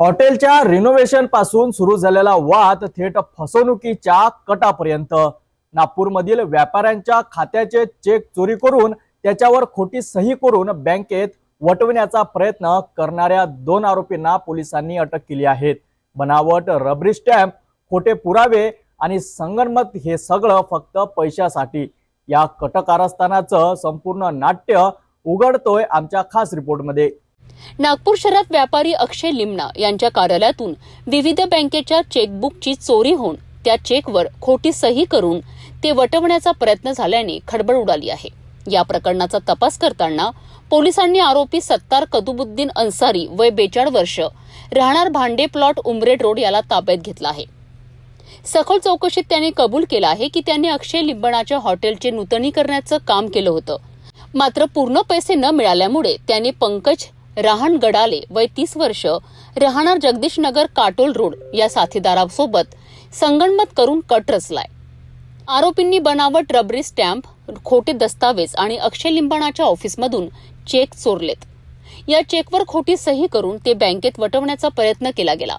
हॉटेलच्या रिनोव्हेशन पासून सुरू झालेला वाद थेट फसवणुकीच्या कटापर्यंत। नागपूरमधील व्यापाऱ्यांच्या खात्याचे चेक चोरी करून त्याच्यावर खोटी सही करून बँकेत वटविण्याचा प्रयत्न करणाऱ्या 2 आरोपींना पोलिसांनी अटक केली आहे। बनावट रबरी स्टॅम्प, खोटे पुरावे आणि संगनमत हे सगळं फक्त पैशासाठी। या कटकारस्थानाचं संपूर्ण नाट्य उघडतोय आमच्या खास रिपोर्टमध्ये। नागपूर शहरात व्यापारी अक्षय लिमणा यांच्या कार्यालयातून विविध बँकेच्या चेकबुकची चोरी होऊन त्या चेकवर खोटी सही करून ते वटवण्याचा प्रयत्न झाल्याने खळबळ उडाली आहे। या प्रकरणाचा तपास करताना पोलिसांनी आरोपी सत्तार कदुबुद्दीन अन्सारी वय 42 वर्ष राहणार भांडे प्लॉट उमरेड रोड याला ताब्यात घेतला आहे। सखोल चौकशीत त्यांनी कबूल केला आहे की त्यांनी अक्षय लिंबणाच्या हॉटेलचे नूतनीकरणाचं काम केलं होतं, मात्र पूर्ण पैसे न मिळाल्यामुळे त्यांनी पंकज राहण गडाले वय 30 वर्ष राहणार जगदीश नगर काटोल रोड या साथीदारासोबत संगनमत करून कट रचलाय। आरोपींनी बनावट रबरी स्टॅम्प, खोटे दस्तावेज आणि अक्षय लिंबाणाच्या ऑफिसमधून चेक चोरलेत। या चेकवर खोटी सही करून ते बँकेत वटवण्याचा प्रयत्न केला गेला।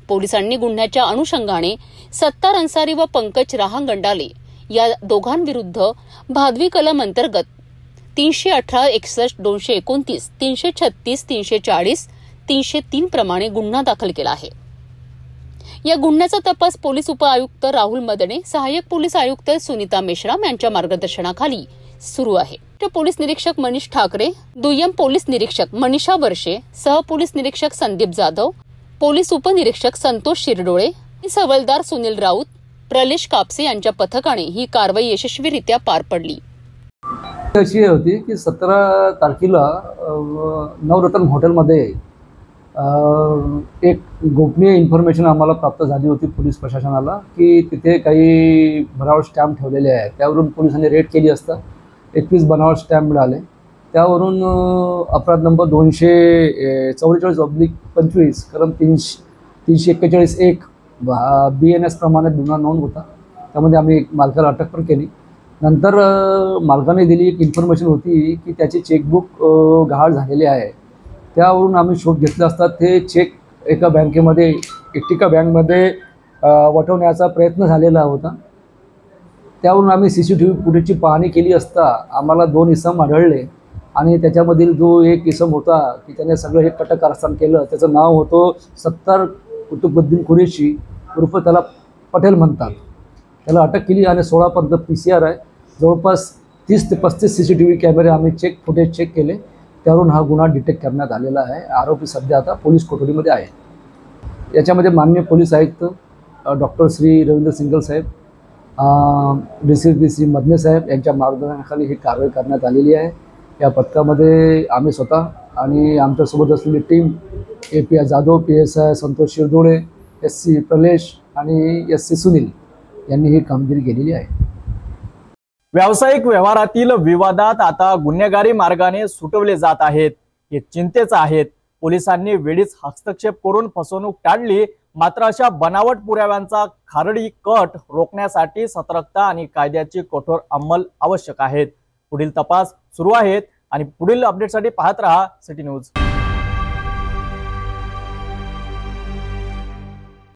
पोलिसांनी गुन्ह्याच्या अनुषंगाने सत्तार अन्सारी व पंकज राहंगंडाले या दोघांविरुद्ध भादवी कलम अंतर्गत 318, 61, 229, 336, 340, 303 प्रमाणे गुन्हा दाखल केला आहे। या गुन्ह्याचा तपास पोलीस उपआयुक्त राहुल मदने, सहाय्यक पोलीस आयुक्त सुनीता मेश्राम यांच्या मार्गदर्शनाखाली सुरू आहे। पोलीस निरीक्षक मनीष ठाकरे, दुय्यम पोलीस निरीक्षक मनीषा वर्षे, सहपोलीस निरीक्षक संदीप जाधव, पोलीस उपनिरीक्षक संतोष शिरडोळे, हवालदार सुनील राऊत, प्रलेश कापसे यांच्या पथकाने ही कारवाई यशस्वीरित्या पार पडली। अशी होती की 17 तारखेला नवरत्न हॉटेलमध्ये एक गोपनीय इन्फॉर्मेशन आम्हाला प्राप्त झाली होती पोलीस प्रशासनाला की तिथे काही बनावट स्टॅम्प ठेवलेले आहेत। त्यावरून पोलिसांनी रेड केली असता 21 बनावट स्टॅम्प मिळाले। त्यावरून अपराध नंबर 244/25 कलम 341 BNS प्रमाणे गुन्हा नोंद होता। त्यामध्ये आम्ही मालकाला अटक पण केली। नंतर मालकाने दिली एक इन्फॉर्मेशन होती की त्याचे चेकबुक गहाळ झालेले आहे। त्यावरून आम्ही शोध घेतला असता ते चेक एका बँकेमध्ये एक्टिका बँकमध्ये वटवण्याचा प्रयत्न झालेला होता। त्यावरून आम्ही CCTV फुटेजची पाहणी केली असता आम्हाला 2 इसम आढळले आणि त्याच्यामधील जो एक इसम होता की त्याने सगळं हे कटकारस्थान केलं, त्याचं नाव होतं सत्तार कुतुबुद्दीन कुरेशी उर्फ त्याला पटेल म्हणतात। त्याला अटक केली आणि 16 PCR आहे। जवळपास 30 ते 35 CCTV कॅमेरे आम्ही फुटेज चेक केले। त्यावरून हा गुन्हा डिटेक्ट करण्यात आलेला आहे। आरोपी सध्या आता पोलीस कोठडीमध्ये आहे। याच्यामध्ये माननीय पोलीस आयुक्त डॉक्टर श्री रवींद्र सिंगल साहेब, DCP मदने साहेब यांच्या मार्गदर्शनाखाली ही कारवाई करण्यात आलेली आहे। या पथकामध्ये आम्ही स्वतः आणि आमच्यासोबत असलेली team API Jadhav, PSI Santosh Shirdhole, SC Pralesh आणि SC सुनील यांनी ही कामगिरी केलेली आहे। व्यावसायिक व्यवहारातील विवादात आता गुन्हेगारी मार्गाने सुटवले जात आहेत, हे चिंतेचे आहेत। पोलिसांनी वेळीच हस्तक्षेप करून फसवणूक टाळली, मात्र अशा बनावट पुराव्यांचा खारडी कट रोखण्यासाठी सतर्कता आणि कायद्याची कठोर अंमल आवश्यक आहे। पुढील तपास सुरू आहेत आणि पुढील अपडेटसाठी पाहत रहा सिटी न्यूज।